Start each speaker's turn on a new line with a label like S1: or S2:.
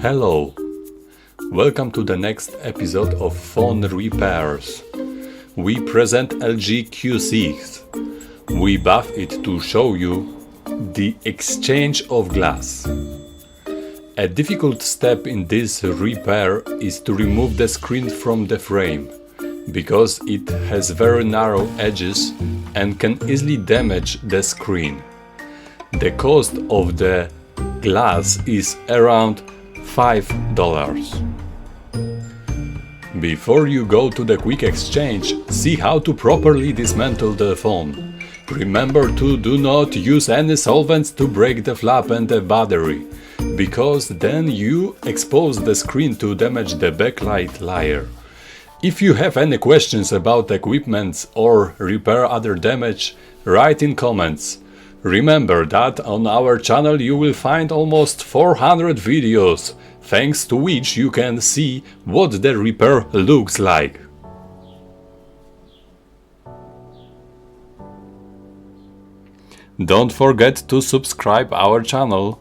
S1: Hello, welcome to the next episode of Phone Repairs. We present LG Q6. We buff it to show you the exchange of glass. A difficult step in this repair is to remove the screen from the frame, because it has very narrow edges and can easily damage the screen. The cost of the glass is around $5. Before you go to the quick exchange, see how to properly dismantle the phone. Remember to do not use any solvents to break the flap and the battery, because then you expose the screen to damage the backlight layer. If you have any questions about equipment or repair other damage, write in comments. Remember that on our channel you will find almost 400 videos, thanks to which you can see what the repair looks like. Don't forget to subscribe our channel.